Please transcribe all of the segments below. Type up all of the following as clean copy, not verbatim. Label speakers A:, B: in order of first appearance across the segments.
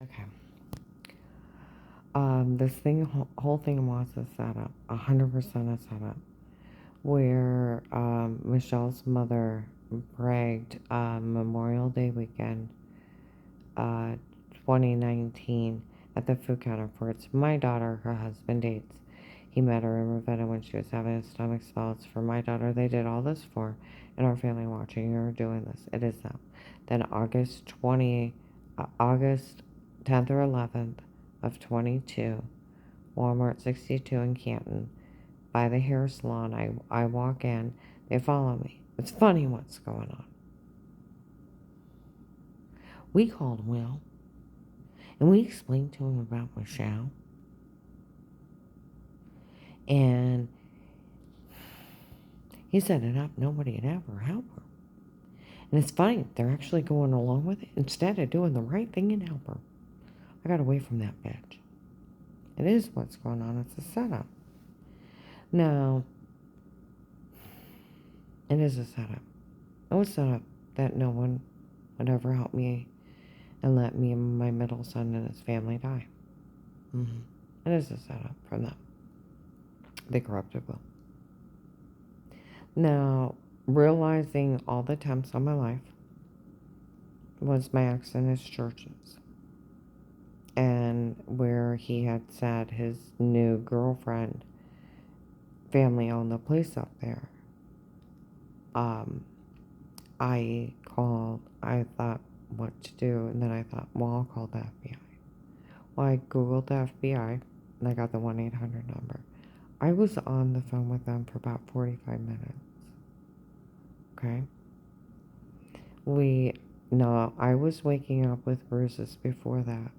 A: Okay. Whole thing was a setup, 100% a setup, where Michelle's mother bragged Memorial Day weekend, uh, 2019, at the food counter for it's my daughter, her husband dates. He met her in Ravenna when she was having a stomach spell. It's for my daughter. They did all this for, and our family watching her doing this. It is them. Then August 10th or 11th of 22, Walmart 62 in Canton, by the hair salon. I walk in. They follow me. It's funny what's going on. We called Will, and we explained to him about Michelle. And he set it up. Nobody would ever help her. And it's funny. They're actually going along with it instead of doing the right thing and help her. I got away from that bitch. It is what's going on. It's a setup. Now, it is a setup. It was set up that no one would ever help me and let me and my middle son and his family die. It is a setup for them. They corrupted Will. Now, realizing all the attempts on my life was my ex and his churches, and where he had said his new girlfriend family owned the place up there. I called, I thought what to do, and then I thought, well, I'll call the FBI. Well, I Googled the FBI, and I got the 1-800 number. I was on the phone with them for about 45 minutes. Okay? I was waking up with bruises before that.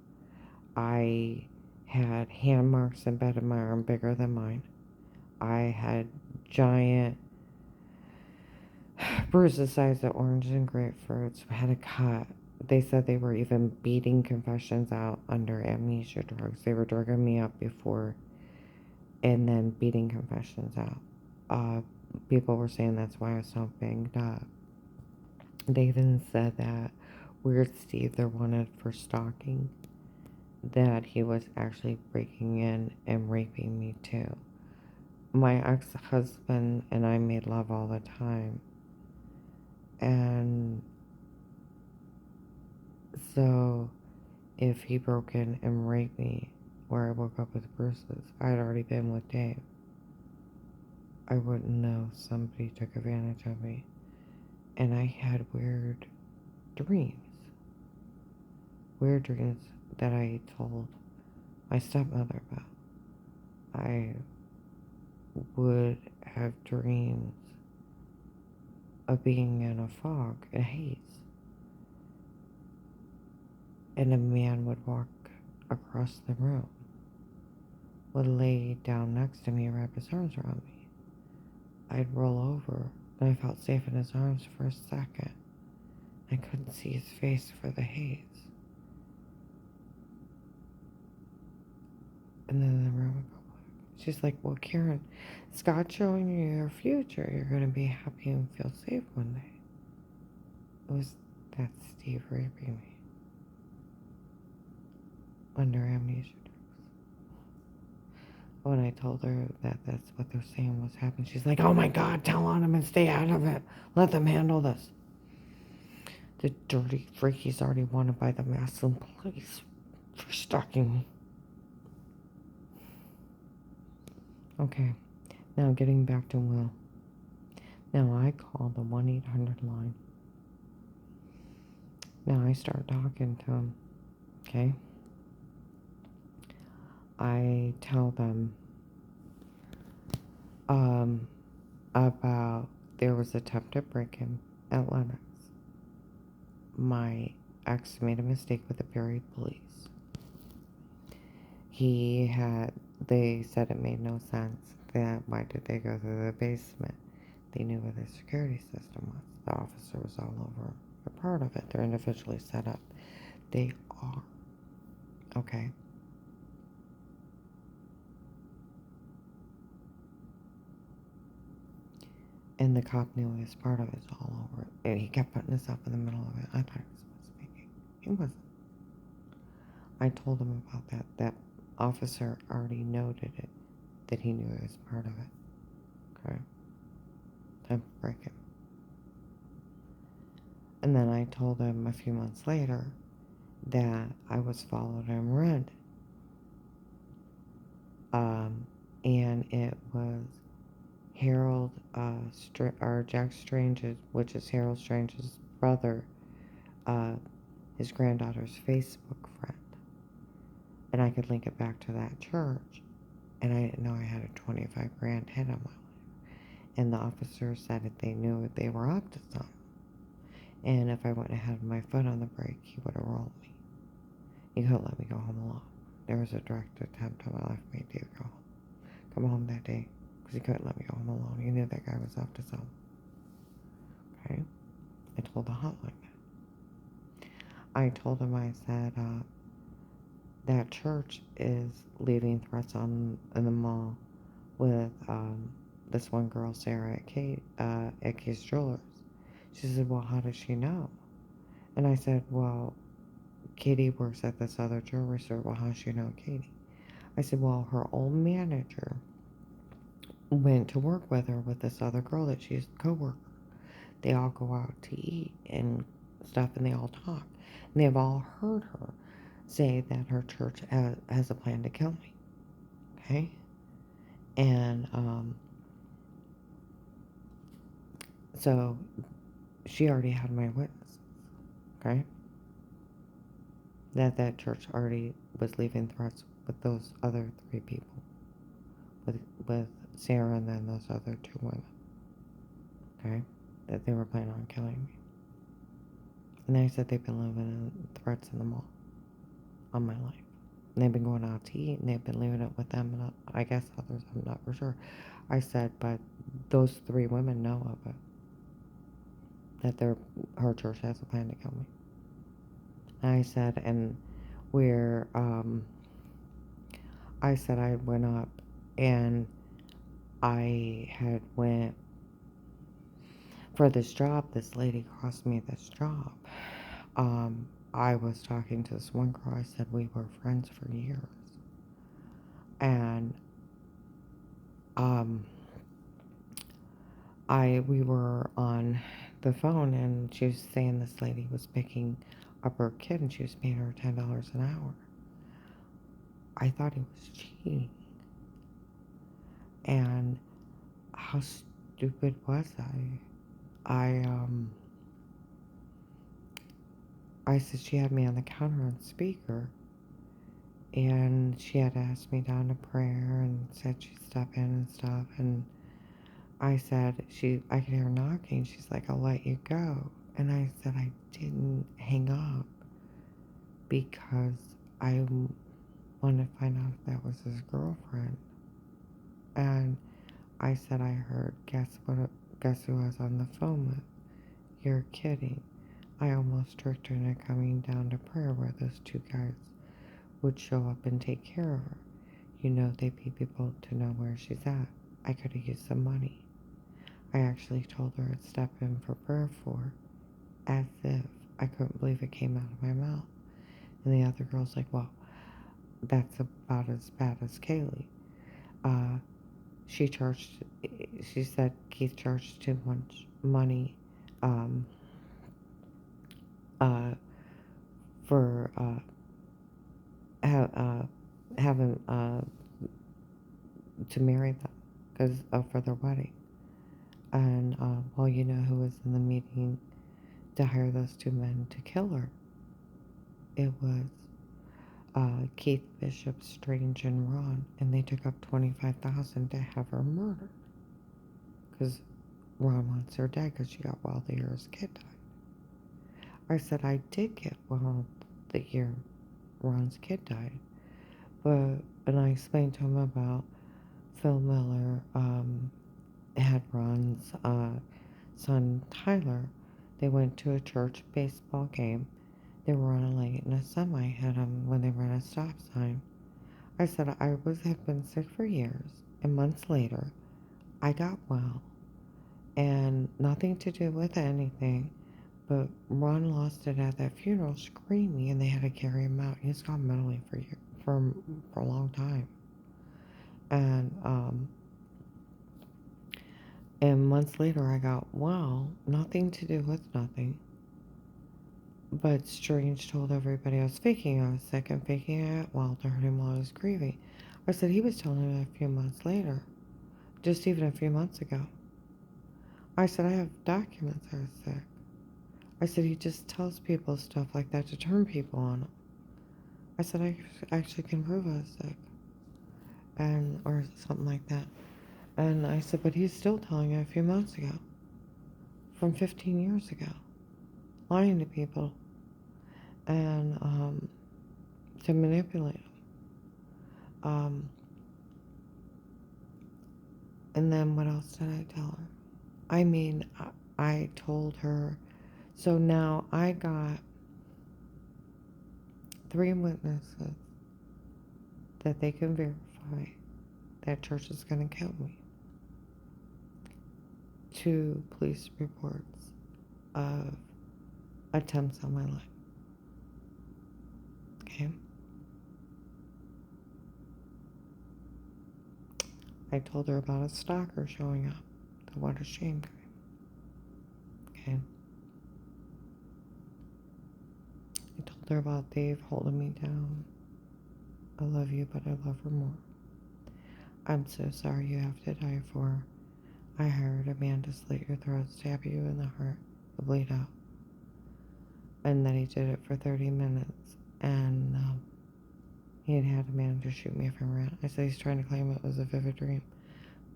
A: I had hand marks embedded in my arm bigger than mine. I had giant bruises the size of oranges and grapefruits. I had a cut. They said they were even beating confessions out under amnesia drugs. They were drugging me up before and then beating confessions out. People were saying that's why I was so banged up. They even said that Weird Steve, they're wanted for stalking, that he was actually breaking in and raping me too. My ex-husband and I made love all the time. And so if he broke in and raped me where I woke up with bruises, I had already been with Dave. I wouldn't know somebody took advantage of me. And I had weird dreams. Weird dreams that I told my stepmother about. I would have dreams of being in a fog, a haze. And a man would walk across the room, would lay down next to me, wrap his arms around me. I'd roll over, and I felt safe in his arms for a second. I couldn't see his face for the haze. And then the room would go black. She's like, well, Karen, it's God showing you your future. You're going to be happy and feel safe one day. It was that Steve raping me under amnesia drugs. When I told her that that's what they're saying was happening, she's like, oh my God, tell on them and stay out of it. Let them handle this. The dirty freaky's already wanted by the Maslin police for stalking me. Okay, now getting back to Will. Now I call the 1-800 line. Now I start talking to him, okay? I tell them about there was attempted break-in at Lennox. My ex made a mistake with the buried police. They said it made no sense. That why did they go through the basement? They knew where the security system was. The officer was all over a part of it. They're individually set up. They are. Okay. And the cop knew he was part of it all over it. And he kept putting himself in the middle of it. I thought he was speaking. He wasn't. I told him about that. That officer already noted it, that he knew it was part of it. Okay? Time to break him. And then I told him a few months later that I was followed and read. And it was Harold, or Jack Strange's, which is Harold Strange's brother, uh, his granddaughter's Facebook friend. And I could link it back to that church. And I didn't know I had a 25 grand hit on my life. And the officer said that they knew they were up to something. And if I wouldn't have had my foot on the brake, he would have rolled me. He couldn't let me go home alone. There was a direct attempt on my life for me to come home that day. Because he couldn't let me go home alone. He knew that guy was up to something. Okay? I told the hotline that. I told him, I said, that church is leaving threats in the mall with this one girl, Sarah, at Case Jewelers. She said, well, how does she know? And I said, well, Katie works at this other jewelry store. Well, how does she know Katie? I said, well, her old manager went to work with her with this other girl that she's a co-worker. They all go out to eat and stuff, and they all talk. And they've all heard her say that her church has a plan to kill me. Okay? And so she already had my witness. Okay? That church already was leaving threats with those other 3 people. With Sarah and then those other 2 women. Okay? That they were planning on killing me. And they said they've been living in threats in the mall all my life. And they've been going out to eat, and they've been leaving it with them, and I guess others, I'm not for sure. I said, but those 3 women know of it. That her church has a plan to kill me. And I said, and I said I went up, and I had went for this job. This lady cost me this job. I was talking to this one girl. I said we were friends for years. And we were on the phone, and she was saying this lady was picking up her kid, and she was paying her $10 an hour. I thought he was cheating. And how stupid was I said she had me on the counter on speaker, and she had asked me down to prayer and said she'd step in and stuff, and I said, I could hear her knocking. She's like, I'll let you go. And I said I didn't hang up because I wanted to find out if that was his girlfriend. And I said, I heard, guess who I was on the phone with? You're kidding. I almost tricked her into coming down to prayer where those 2 guys would show up and take care of her. You know, they'd be people to know where she's at. I could have used some money. I actually told her I'd step in for prayer for her, as if I couldn't believe it came out of my mouth. And the other girl's like, well, that's about as bad as Kaylee. She said Keith charged too much money for having to marry them because for their wedding. And well, you know who was in the meeting to hire those 2 men to kill her? It was Keith Bishop, Strange, and Ron, and they took up $25,000 to have her murdered because Ron wants her dead because she got well the year his kid died. I said I did get well the year Ron's kid died, and I explained to him about Phil Miller had Ron's son Tyler. They went to a church baseball game. They were running late, and a semi hit them when they ran a stop sign. I said I had been sick for years, and months later, I got well, and nothing to do with anything, But Ron lost it at that funeral screaming, and they had to carry him out. He's gone mentally for a long time. And months later I got, well, nothing to do with nothing. But Strange told everybody I was faking I was sick and faking it while to hurt him while I was grieving. I said he was telling me a few months later, just even a few months ago. I said I have documents I was sick. I said he just tells people stuff like that to turn people on him. I said I actually can prove I was sick. And, or something like that. And I said, but he's still telling you a few months ago, from 15 years ago, lying to people and to manipulate them. And then what else did I tell her? I mean, I told her, so now I got 3 witnesses that they can verify that church is going to kill me. 2 police reports of attempts on my life. Okay? I told her about a stalker showing up. The what a shame guy. Okay? I told her about Dave holding me down. I love you, but I love her more. I'm so sorry you have to die for her. I hired a man to slit your throat, stab you in the heart, to bleed out. And then he did it for 30 minutes. And he had a man to shoot me if I ran. I said he's trying to claim it was a vivid dream.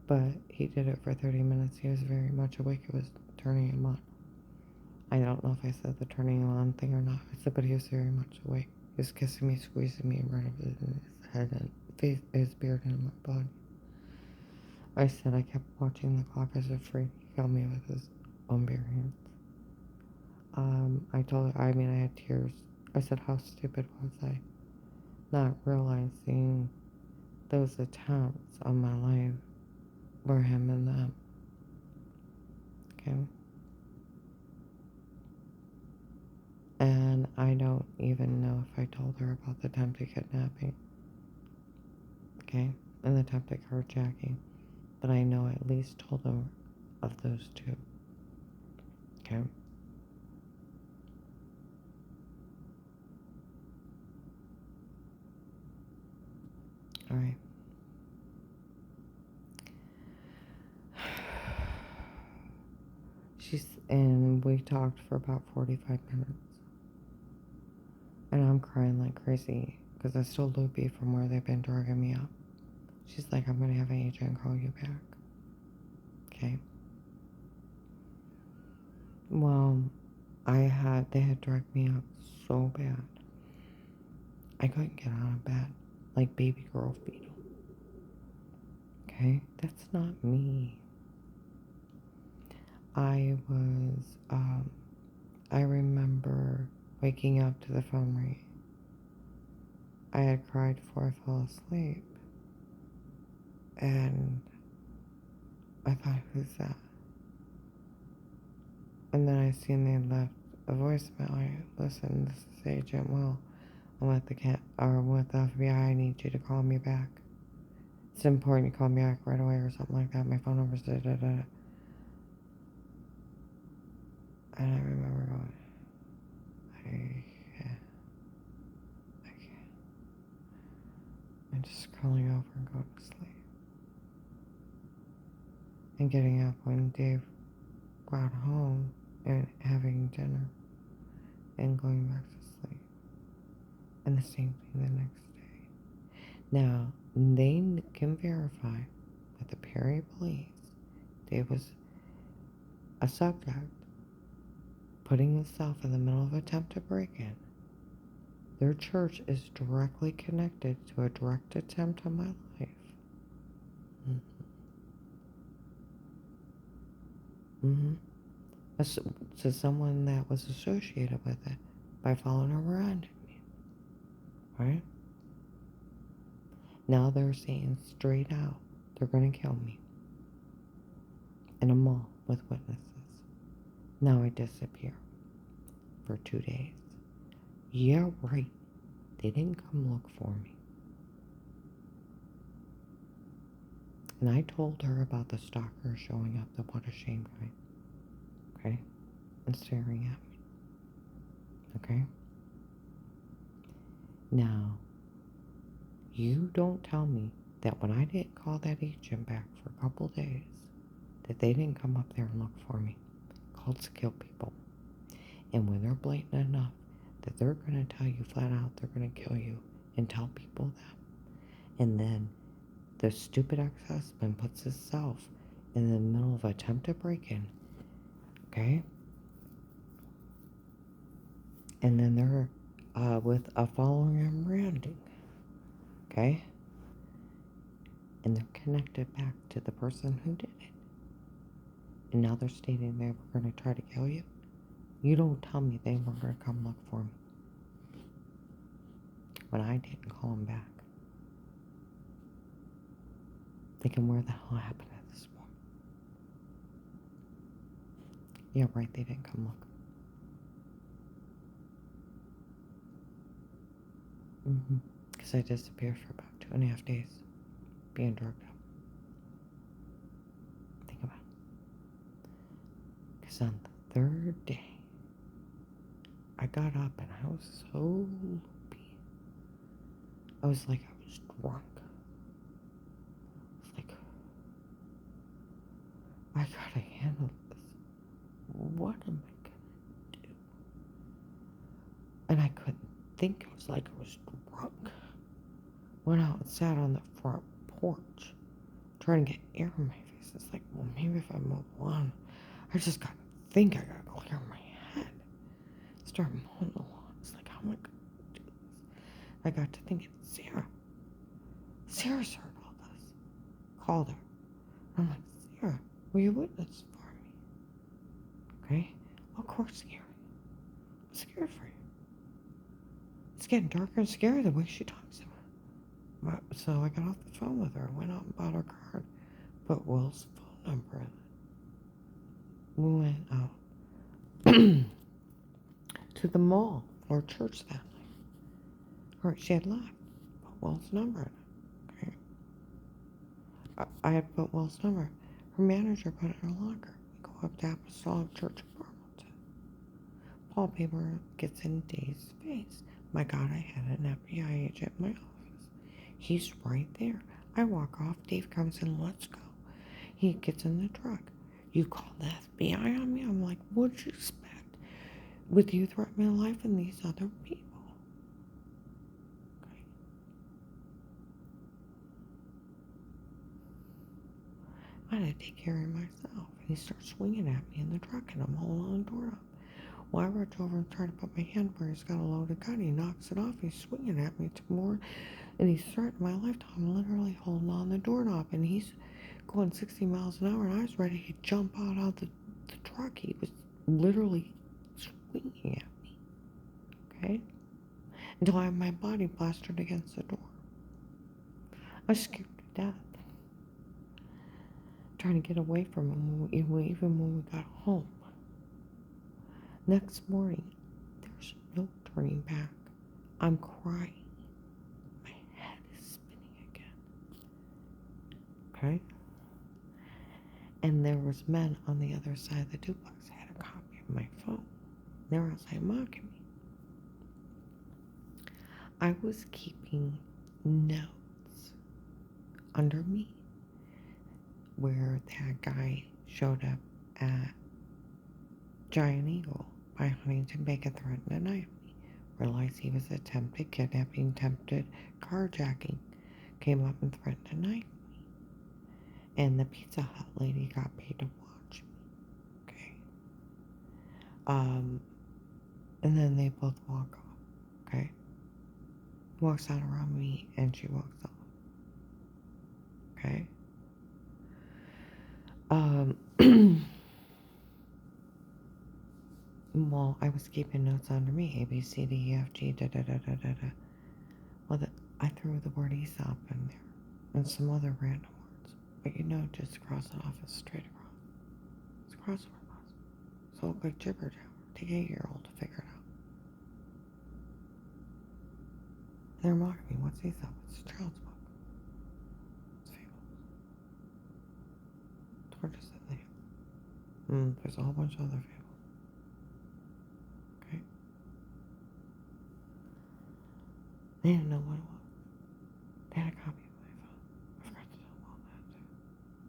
A: But he did it for 30 minutes. He was very much awake. It was turning him on. I don't know if I said the turning him on thing or not. I said, but he was very much awake. He was kissing me, squeezing me right over his head and his beard and my body. I said I kept watching the clock. I was afraid he killed me with his own bare hands. I told her, I mean, I had tears. I said, how stupid was I? Not realizing those attempts on my life were him and them. Okay? And I don't even know if I told her about the attempted kidnapping. Okay? And the attempted carjacking. But I know I at least told her of those 2. Okay? Alright. And we talked for about 45 minutes. And I'm crying like crazy because I'm still loopy from where they've been dragging me up. She's like, I'm going to have an agent call you back. Okay? Well, they had dragged me up so bad. I couldn't get out of bed. Like baby girl fetal. Okay? That's not me. I remember waking up to the phone ringing. I had cried before I fell asleep. And I thought, who's that? And then I seen they left a voicemail. I listened, this is Agent Will. I'm with the FBI. I need you to call me back. It's important you call me back right away or something like that. My phone number's da-da-da. And I remember going, I can't. And just curling over and going to sleep. And getting up when Dave got home and having dinner and going back to sleep. And the same thing the next day. Now, they can verify with the Perry police Dave was a subject putting himself in the middle of an attempt to break in. Their church is directly connected to a direct attempt on my life. To someone that was associated with it by following around me. Right? Now they're saying straight out they're going to kill me in a mall with witnesses. Now I disappear. for 2 days. Yeah, right. They didn't come look for me. And I told her about the stalker showing up, the what a shame guy. Okay? And staring at me. Okay? Now, you don't tell me that when I didn't call that agent back for a couple days, that they didn't come up there and look for me. Called to kill people. And when they're blatant enough that they're going to tell you flat out they're going to kill you and tell people that. And then the stupid ex-husband puts himself in the middle of attempted break-in. Okay? And then they're with a following and branding. Okay? And they're connected back to the person who did it. And now they're stating they were going to try to kill you. You don't tell me they were going to come look for me when I didn't call them back. Thinking, where the hell happened to this one? Yeah, right, they didn't come look. Because I disappeared for about 2.5 days, being drugged up. Think about it. Because on the third day, I got up and I was so loopy. I was like, I was drunk. It's like, I gotta handle this. What am I gonna do? And I couldn't think. It was like I was drunk. Went out and sat on the front porch, trying to get air in my face. It's like, well, maybe if I mow the lawn, I just gotta think. I gotta clear my head. Start mowing the lawn. It's like, how am I gonna do this? I got to thinking, Sarah's heard all this. Called her. I'm like, Sarah, will you witness for me? Okay? Of course, Gary. I'm scared for you. It's getting darker and scary the way she talks to me. So I got off the phone with her, went out and bought her card, put Will's phone number in it. We went out to the mall for church that night. Or she had left. Put Will's number in it. Okay? I had put Will's number. Her manager put it in her locker. We go up to Apostolic Church of Burlington. Paul Paper gets in Dave's face. My God, I had an FBI agent in my office. He's right there. I walk off. Dave comes in. Let's go. He gets in the truck. You call the FBI on me? I'm like, what'd you expect? With you threatening my life and these other people. Okay. I had to take care of myself. And he starts swinging at me in the truck, and I'm holding the door up. Well, I rush over and try to put my hand where he's got a loaded gun. He knocks it off. He's swinging at me some more. And he's threatening my life. I'm literally holding on the doorknob. And he's going 60 miles an hour. And I was ready to jump out of the truck. He was literally swinging at me. Okay? Until I had my body plastered against the door. I was scared to death. Trying to get away from him even when we got home. Next morning, there's no turning back. I'm crying. My head is spinning again. Okay? And there was men on the other side of the duplex. I had a copy of my phone. They were outside mocking me. I was keeping notes under me where that guy showed up at Giant Eagle by Huntington Bacon, threatened to knife me. Realized he was attempted kidnapping, attempted carjacking. Came up and threatened to knife me. And the Pizza Hut lady got paid to watch me. Okay. And then they both walk off. Okay. He walks out around me and she walks off. Okay. Well, I was keeping notes under me. A, B, C, D, E, F, G, da, da, da, da, da, da. Well, I threw the word Aesop in there. And some other random words. But just cross it off as straight across. It's a crossword puzzle. So it looked like jibber jabber. Take an 8-year-old to figure it out. And they're mocking me. What's Aesop? It's a child's book. It's fables. Tortoise and the hare. There's a whole bunch of other fables. Okay? They didn't know what it was. They had a copy of my phone. I forgot to tell them all that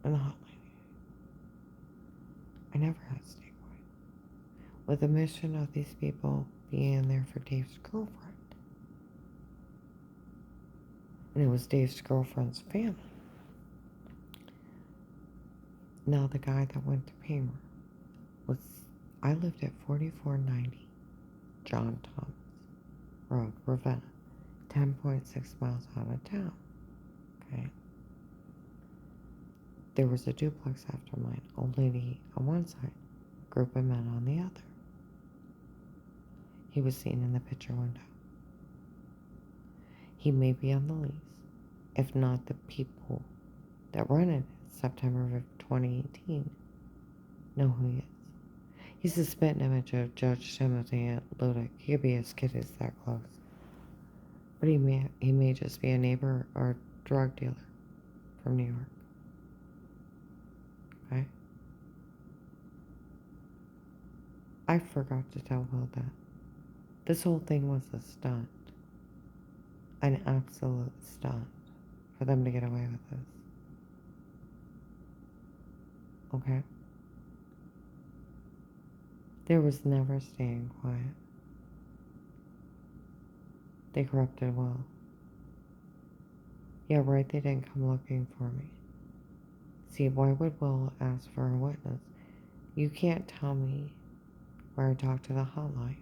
A: too. And the hotline. I never had to stay quiet. With the mission of these people being there for Dave's girlfriend. And it was Dave's girlfriend's family. Now the guy that went to Paymer was, I lived at 4490 John Thomas Road, Ravenna, 10.6 miles out of town. Okay. There was a duplex after mine, old lady on one side, group of men on the other. He was seen in the picture window. He may be on the lease, if not the people that rented it September of 2018 know who he is. He's a spitting image of Judge Timothy Ludick. He could be as kid as that close. But he may just be a neighbor or drug dealer from New York. Okay? I forgot to tell Will that. This whole thing was a stunt. An absolute stunt for them to get away with this. Okay? There was never staying quiet. They corrupted Will. Yeah, right, they didn't come looking for me. See, why would Will ask for a witness? You can't tell me where I talked to the hotline.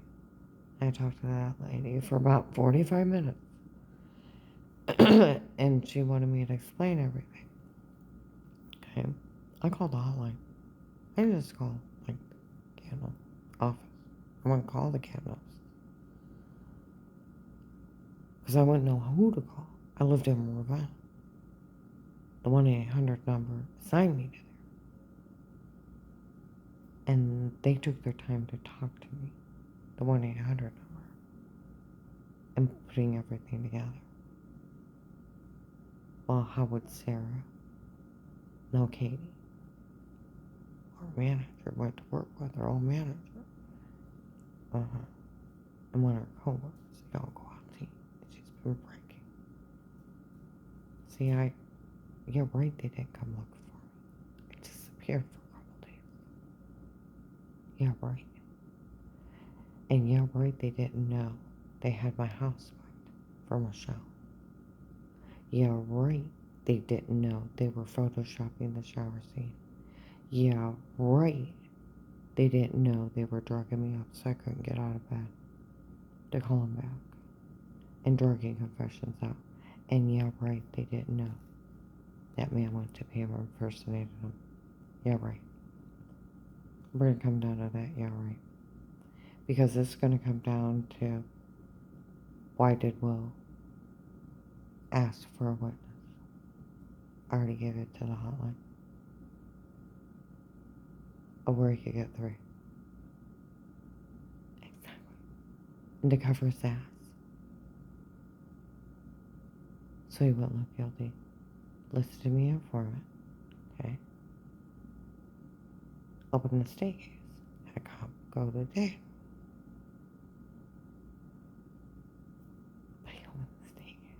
A: I talked to that lady for about 45 minutes. And she wanted me to explain everything. Okay? I called the hotline. I didn't just call, like, the candle office. I wouldn't call the candles. Because I wouldn't know who to call. I lived in Ravenna. The 1-800 number assigned me to there. And they took their time to talk to me. The 1-800 number. And putting everything together. Well, how would Sarah know Katie? Our manager went to work with her old manager. And one of her coworkers, they all go out to eat. She's been breaking. See, you're right, they didn't come look for me. I disappeared for a couple days. Yeah, right. And yeah, right, they didn't know they had my house booked for Michelle. Yeah, right, they didn't know they were photoshopping the shower scene. Yeah, right, they didn't know they were drugging me up so I couldn't get out of bed to call him back and drugging confessions out. And yeah, right, they didn't know that man went to Pam and impersonated him. Yeah, right. We're going to come down to that, yeah, right. Because it's going to come down to, why did Will ask for a witness? I already gave it to the hotline. Of where he could get 3. Exactly. And to cover his ass. So he wouldn't look guilty. Listed me informant. Okay. Opened the state case. Had a cop go to jail. But he opened the state case.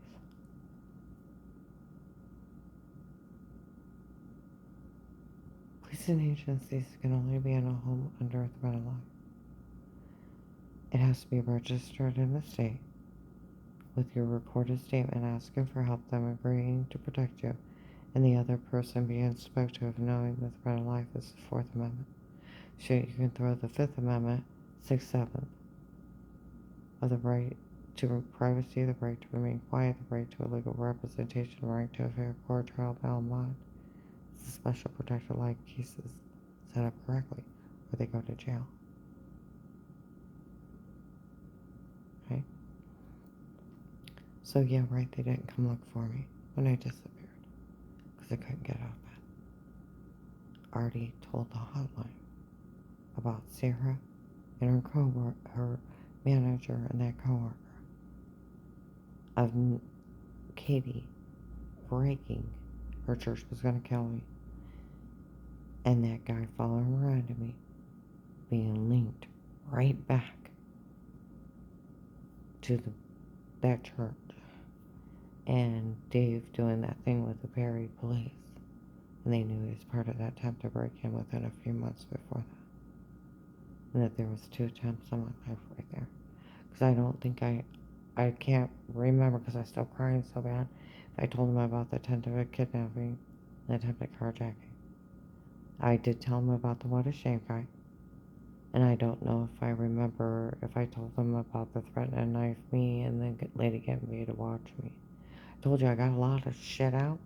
A: Police and agencies can only be in a home under a threat of law. It has to be registered in the state with your recorded statement asking for help, them agreeing to protect you, and the other person being spoke to of knowing the threat of life is the 4th Amendment. Sure, you can throw the 5th Amendment, 6th, 7th, of the right to privacy, the right to remain quiet, the right to a legal representation, the right to a fair court trial, bail, and bond. It's a special protected life cases set up correctly, or they go to jail. Okay? So yeah, right, they didn't come look for me when I disappeared. Because I couldn't get out of bed. Already told the hotline about Sarah and her manager and that coworker. of Katie breaking her church was going to kill me, and that guy following around me being linked right back to that church, and Dave doing that thing with the Perry police, and they knew he was part of that attempt to break in within a few months before that, and that there was 2 attempts on my life right there. Because I don't think I can't remember because I was still crying so bad. If I told him about the attempted kidnapping, the attempted carjacking. I did tell him about the what a shame guy. And I don't know if I remember if I told them about the threat to knife me and the lady getting me to watch me. I told you I got a lot of shit out.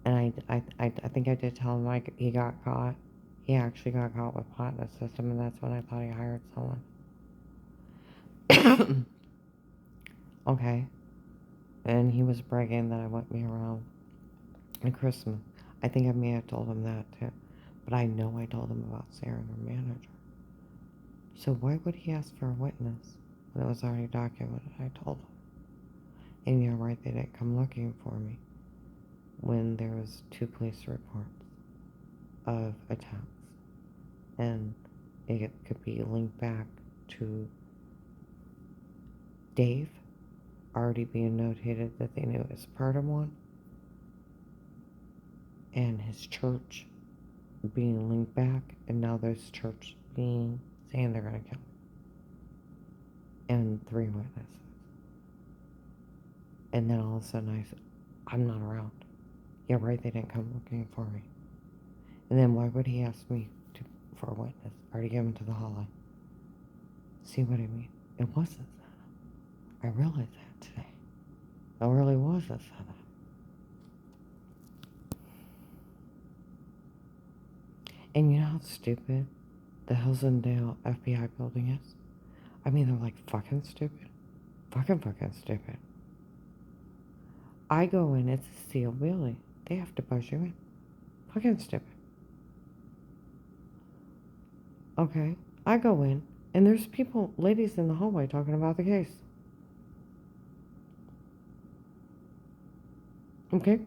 A: And I think I did tell him he got caught. He actually got caught with pot in the system, and that's when I thought he hired someone. Okay. And he was bragging that I went me around at Christmas. I think I may have told him that too. But I know I told him about Sarah and her manager. So why would he ask for a witness when it was already documented? I told him. And you're right, they didn't come looking for me when there was 2 police reports of attacks. And it could be linked back to Dave already being notated that they knew it was part of one, and his church being linked back, and now there's church being saying they're gonna kill me, and 3 witnesses. And then all of a sudden I said, I'm not around. Yeah, right, they didn't come looking for me. And then why would he ask me for a witness? I already gave him to the hotline. See what I mean? It wasn't that. I realized that today. It really was a setup. And you know how stupid the Hillsdale FBI building is? I mean, they're like fucking stupid. Fucking stupid. I go in, it's a sealed building. They have to buzz you in. Fucking stupid. Okay, I go in, and there's ladies in the hallway talking about the case. Okay?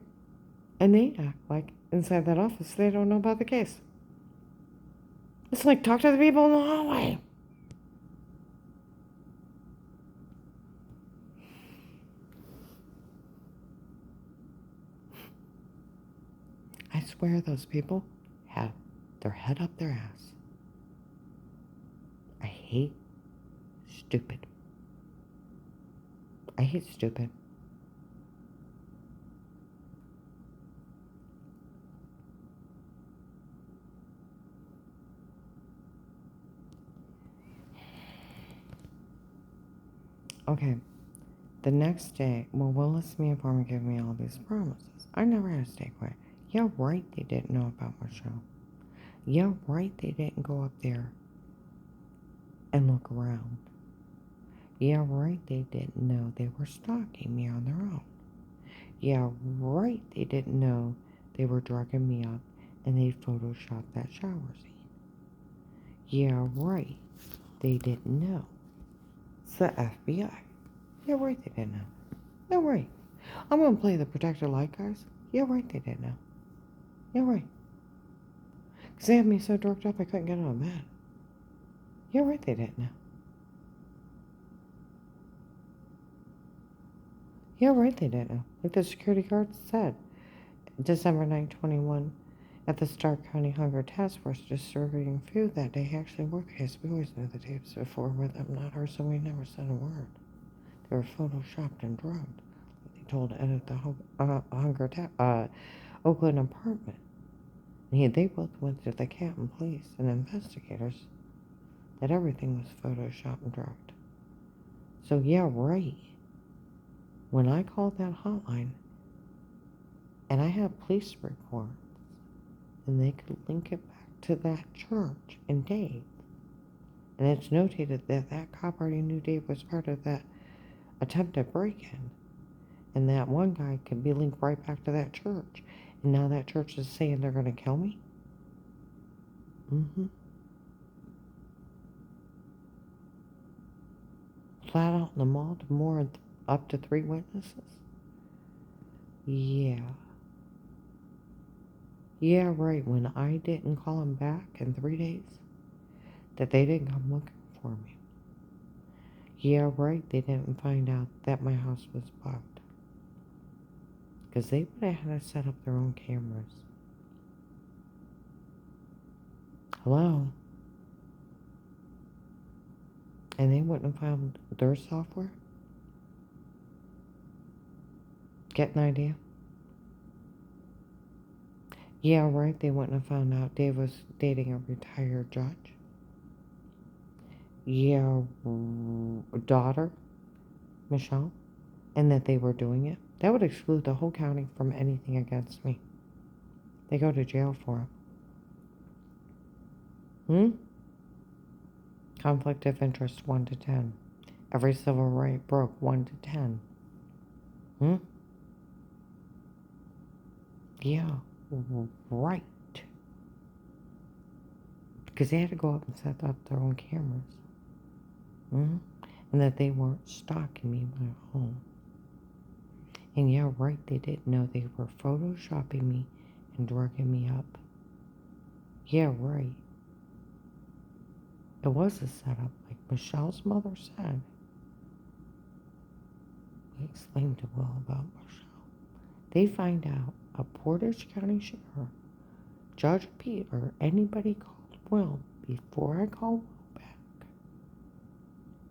A: And they act like inside that office they don't know about the case. It's like, talk to the people in the hallway. I swear those people have their head up their ass. I hate stupid. I hate stupid. Okay, the next day, well, Willis and me and Foreman gave me all these promises. I never had to stay quiet. Yeah, right, they didn't know about Michelle. Yeah, right, they didn't go up there and look around. Yeah, right, they didn't know they were stalking me on their own. Yeah, right, they didn't know they were drugging me up and they photoshopped that shower scene. Yeah, right, they didn't know. It's the FBI. Yeah, right, they didn't know. Yeah, right. I'm gonna play the protector light, guys. Yeah, right, they didn't know. Yeah, right. Because they had me so drugged up I couldn't get out of bed. Yeah, right, they didn't know. Yeah, right, they didn't know. Like the security guard said, December 9, 21, at the Stark County Hunger Task Force distributing food that day. He actually worked the case. We always knew the tapes before were them, not her, so we never said a word. They were photoshopped and drugged. They told Ed at the Oakland apartment. And they both went to the Canton police and investigators that everything was photoshopped and drugged. So yeah, right. When I called that hotline, and I had police reports, and they could link it back to that church and Dave. And it's notated that that cop already knew Dave was part of that attempted break-in. And that one guy could be linked right back to that church. And now that church is saying they're going to kill me? Mm-hmm. flat out in the mall to more up to 3 witnesses? Yeah. Yeah, right. When I didn't call them back in 3 days, that they didn't come looking for me. Yeah, right. They didn't find out that my house was bugged. Because they would have had to set up their own cameras. Hello? And they wouldn't have found their software? Get an idea? Yeah, right. They wouldn't have found out Dave was dating a retired judge. Yeah, daughter, Michelle, and that they were doing it. That would exclude the whole county from anything against me. They go to jail for it. Conflict of interest 1 to 10. Every civil right broke 1 to 10. Yeah, right. Because they had to go up and set up their own cameras. And that they weren't stalking me in my home. And yeah, right, they didn't know they were photoshopping me and drugging me up. Yeah, right. It was a setup, like Michelle's mother said. We explained to Will about Michelle. They find out a Portage County sheriff, Judge Pete, or anybody called Will before I call Will back.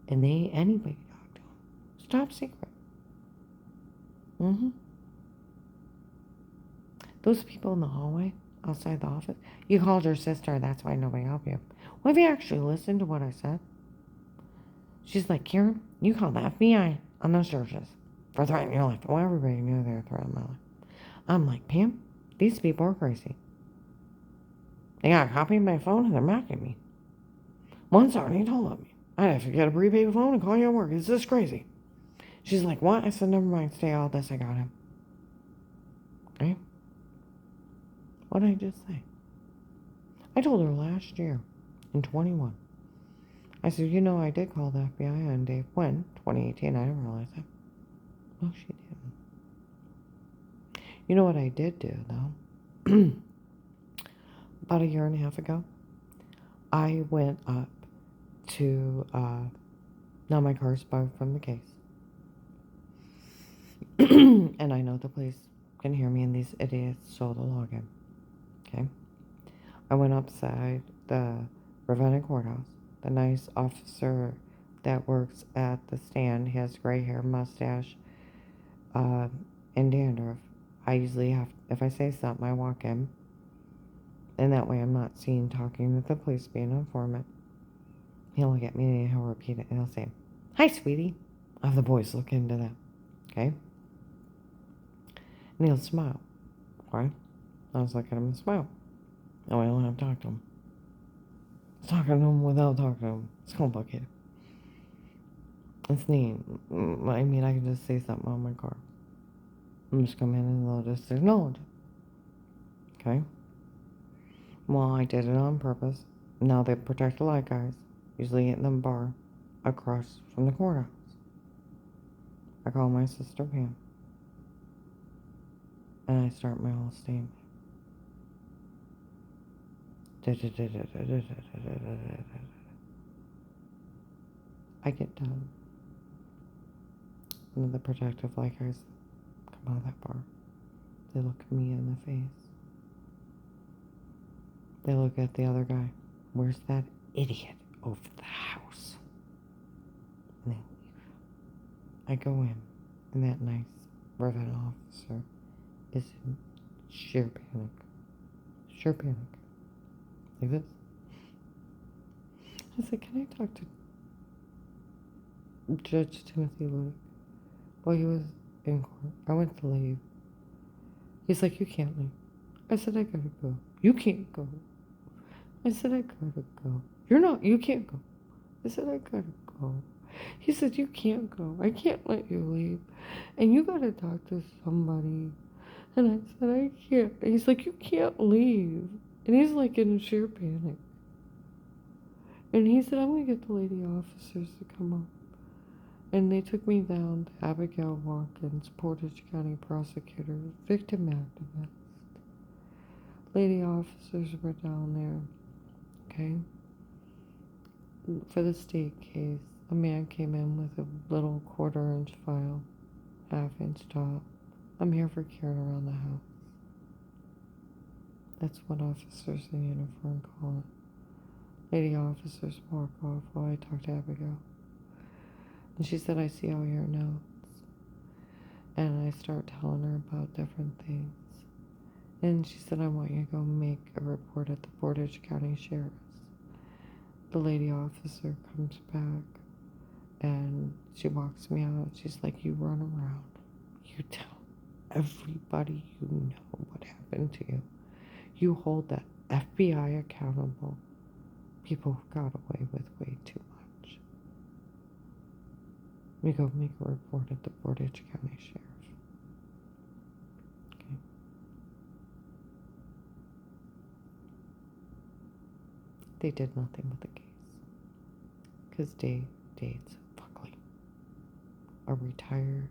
A: And anybody talked to him. It's top secret. Those people in the hallway outside the office, you called your sister, that's why nobody helped you. Well, have you actually listened to what I said? She's like, Karen, you called the FBI on those charges for threatening your life. Well, everybody knew they were threatening my life. I'm like, Pam, these people are crazy. They got a copy of my phone and they're mocking me. Once already told on me. I'd have to get a prepaid phone and call you at work. Is this crazy? She's like, what? I said, never mind, stay all this, I got him. Okay? What did I just say? I told her last year, in 21. I said, I did call the FBI on Dave. When? 2018, I didn't realize that. No, she didn't. You know what I did do, though? About a year and a half ago, I went up to, now my car's bugged from the case. And I know the police can hear me and these idiots stole the login. Okay? I went upside the Ravenna courthouse. The nice officer that works at the stand, he has gray hair, mustache, and dandruff. I usually have, if I say something, I walk in. And that way I'm not seen talking with the police, being an informant. He'll look at me and he'll repeat it and he'll say, hi, sweetie. I'll have the boys look into that. Okay? And he'll smile. Okay? I was looking at him and smile. No, I don't have to talk to him. Talking to him without talking to him. It's complicated. It's neat. I mean, I can just say something on my car. I'm just come in and they'll just acknowledge it. Okay? Well, I did it on purpose. Now they protect the light guys, usually in the bar across from the courthouse. I call my sister Pam. And I start my whole statement. I get done. And the protective light guys come out of that bar. They look at me in the face. They look at the other guy. Where's that idiot over the house? And they leave. I go in, and that nice Ravenna officer is in sheer panic. Sheer panic. Like this. I said, can I talk to Judge Timothy Ludick? While he was in court, I went to leave. He's like, you can't leave. I said, I gotta go. You can't go. I said, I gotta go. You can't go. I said, I gotta go. He said, you can't go. I can't let you leave. And you gotta talk to somebody. And I said, I can't. And he's like, you can't leave. And he's like in sheer panic. And he said, I'm gonna get the lady officers to come up. And they took me down to Abigail Watkins, Portage County prosecutor, victim activist. Lady officers were down there, okay? For the state case, a man came in with a little quarter-inch file, half-inch top. I'm here for carrying around the house. That's what officers in uniform call it. Lady officers walk off while I talk to Abigail. And she said, I see all your notes. And I start telling her about different things. And she said, I want you to go make a report at the Portage County Sheriff's. The lady officer comes back and she walks me out. She's like, you run around. You tell everybody you know what happened to you. You hold the FBI accountable. People got away with way too much. We go make a report at the Portage County Sheriff. Okay. They did nothing with the case. Because Dave dates Buckley, a retired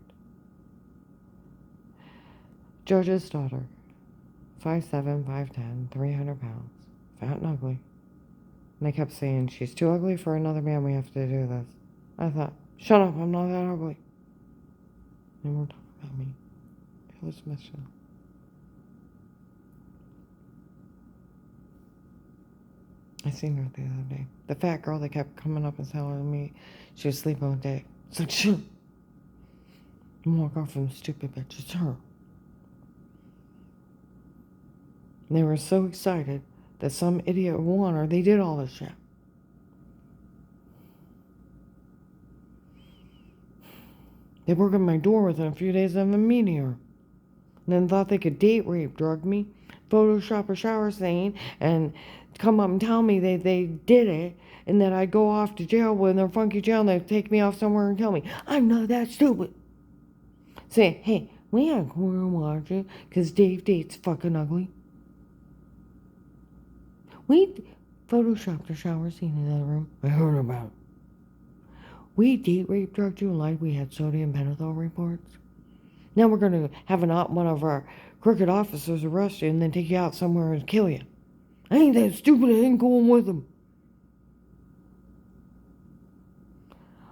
A: judge's daughter, 5'7", 5'10", 300 pounds, fat and ugly. And they kept saying, she's too ugly for another man, we have to do this. I thought, shut up, I'm not that ugly. They weren't talking about me. It was Michelle. I seen her the other day. The fat girl that kept coming up and telling me she was sleeping with Dave. It's like, shit. And walk off from the stupid bitch. It's her. And they were so excited that some idiot won her. They did all this shit. They broke in my door within a few days of me meeting her. And then thought they could date rape, drug me, Photoshop a shower scene, and come up and tell me they did it, and that I'd go off to jail when they're funky jail and they'd take me off somewhere and kill me. I'm not that stupid. Say, hey, we ain't going to watch it because Dave dates fucking ugly. We photoshopped a shower scene in the other room. I heard about it. We date rape, drugged you, and lied. We had sodium pentothal reports. Now we're going to have one of our crooked officers arrest you and then take you out somewhere and kill you. I ain't that stupid. I ain't going with them.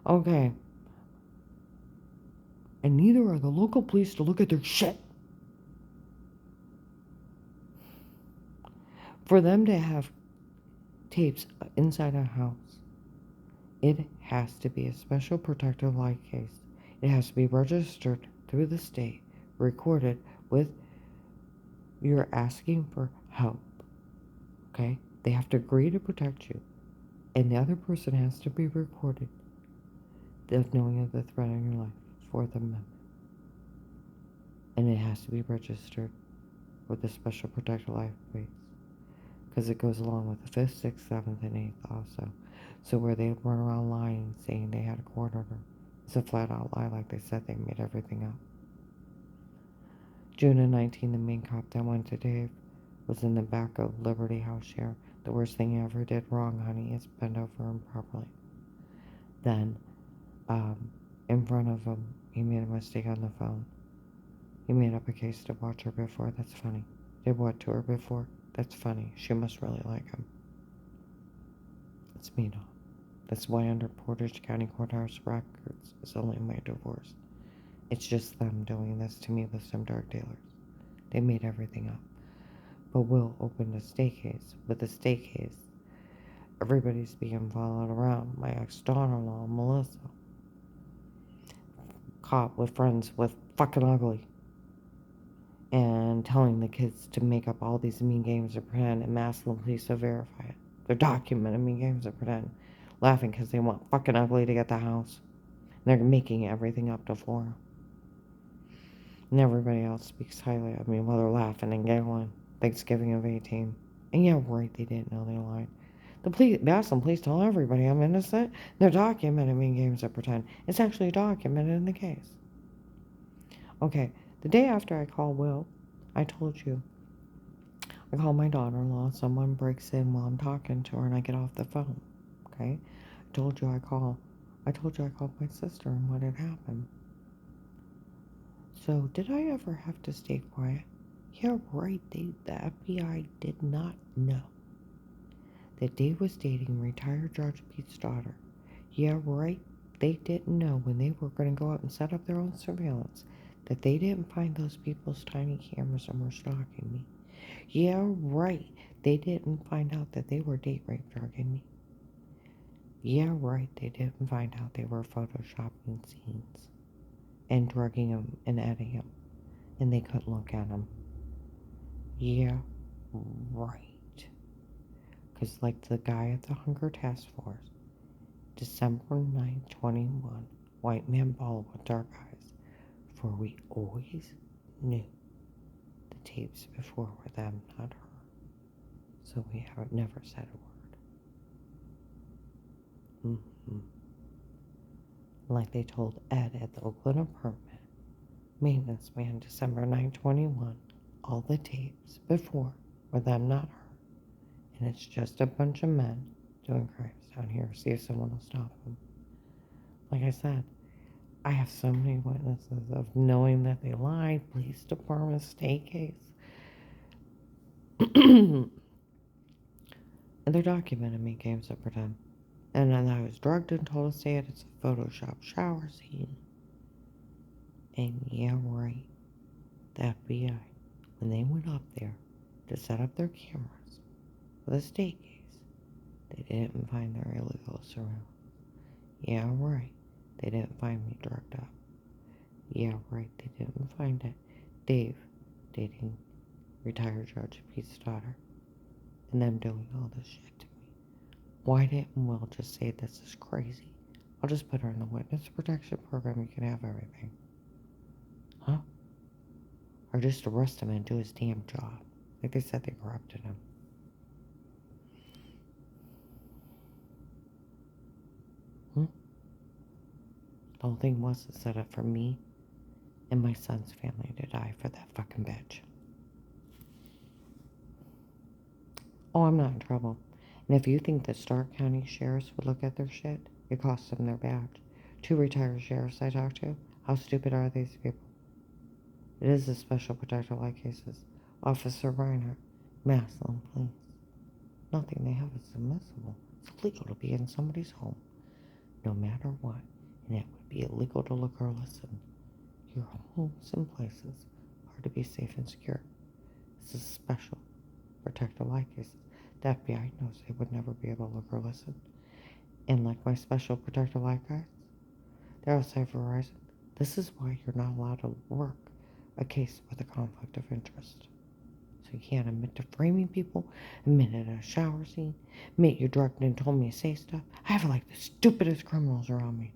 A: Okay. And neither are the local police to look at their shit. For them to have tapes inside a house, it has to be a special protective light case. It has to be registered through the state, recorded with you're asking for help. Okay? They have to agree to protect you. And the other person has to be recorded of knowing of the threat in your life for them. And it has to be registered with a special protected life case. Because it goes along with the 5th, 6th, 7th, and 8th also. So where they run around lying, saying they had a court order, it's a flat-out lie, like they said they made everything up. June of 19, the main cop that went to Dave was in the back of Liberty House here. The worst thing he ever did wrong, honey, is bend over improperly. Then, in front of him, he made a mistake on the phone. He made up a case to watch her before. That's funny. Did what to her before? That's funny. She must really like him. It's me not. That's why under Portage County Courthouse records, it's only my divorce. It's just them doing this to me with some drug dealers. They made everything up. But we'll open the state case. With the state case, everybody's being followed around. My ex-daughter-in-law, Melissa, caught with friends with fucking ugly. And telling the kids to make up all these mean games of pretend and asking the police to verify it. They're documenting mean games of pretend. Laughing because they want fucking ugly to get the house. And they're making everything up to Flora. And everybody else speaks highly of me while they're laughing and giggling. Thanksgiving of 18. And yeah, right, they didn't know they lied. They asked them, please tell everybody I'm innocent. They're documenting mean games of pretend. It's actually documented in the case. Okay, the day after I called Will, I told you, I called my daughter-in-law. Someone breaks in while I'm talking to her and I get off the phone. Okay? I told you I call I told you I called my sister and what had happened. So, did I ever have to stay quiet? Yeah, right. The FBI did not know that Dave was dating retired Judge Pete's daughter. Yeah, right. They didn't know when they were going to go out and set up their own surveillance that they didn't find those people's tiny cameras and were stalking me. Yeah, right. They didn't find out that they were date rape drugging me. Yeah, right. They didn't find out they were photoshopping scenes and drugging them and editing them, and they couldn't look at them. Yeah, right. Because, like the guy at the Hunger Task Force, December 9, 21, white man bald with dark eyes, for we always knew the tapes before were them, not her. So we have never said a word. Like they told Ed at the Oakland apartment, maintenance man, December 9, 21, all the tapes before were them, not her. And it's just a bunch of men doing crimes down here. See if someone will stop them. Like I said, I have so many witnesses of knowing that they lied. Police department, state case. And they're documenting me games of pretend. And then I was drugged and told to say it. It's a Photoshop shower scene. And yeah, right. The FBI, when they went up there to set up their cameras for the state case, they didn't find their illegal surveillance. Yeah, right. They didn't find me drugged up. Yeah, right. They didn't find it. Dave dating retired Judge Pete's daughter and them doing all this shit to me. Why didn't Will just say this is crazy? I'll just put her in the witness protection program. You can have everything. Huh? Or just arrest him and do his damn job. Like they said they corrupted him. The whole thing was to set up for me and my son's family to die for that fucking bitch. Oh, I'm not in trouble. And if you think that Stark County sheriffs would look at their shit, it costs them their badge. 2 retired sheriffs I talked to, how stupid are these people? It is a special protective law cases. Officer Reiner, Maslin, please. Nothing they have is admissible. It's illegal to be in somebody's home, no matter what, and it would be illegal to look or listen. Your homes and places are to be safe and secure. This is special protective law cases. The FBI knows they would never be able to look or listen. And like my special protective law guys, they're outside Verizon. This is why you're not allowed to work a case with a conflict of interest. So you can't admit to framing people, admit it in a shower scene, admit you drugged and told me to say stuff. I have like the stupidest criminals around me.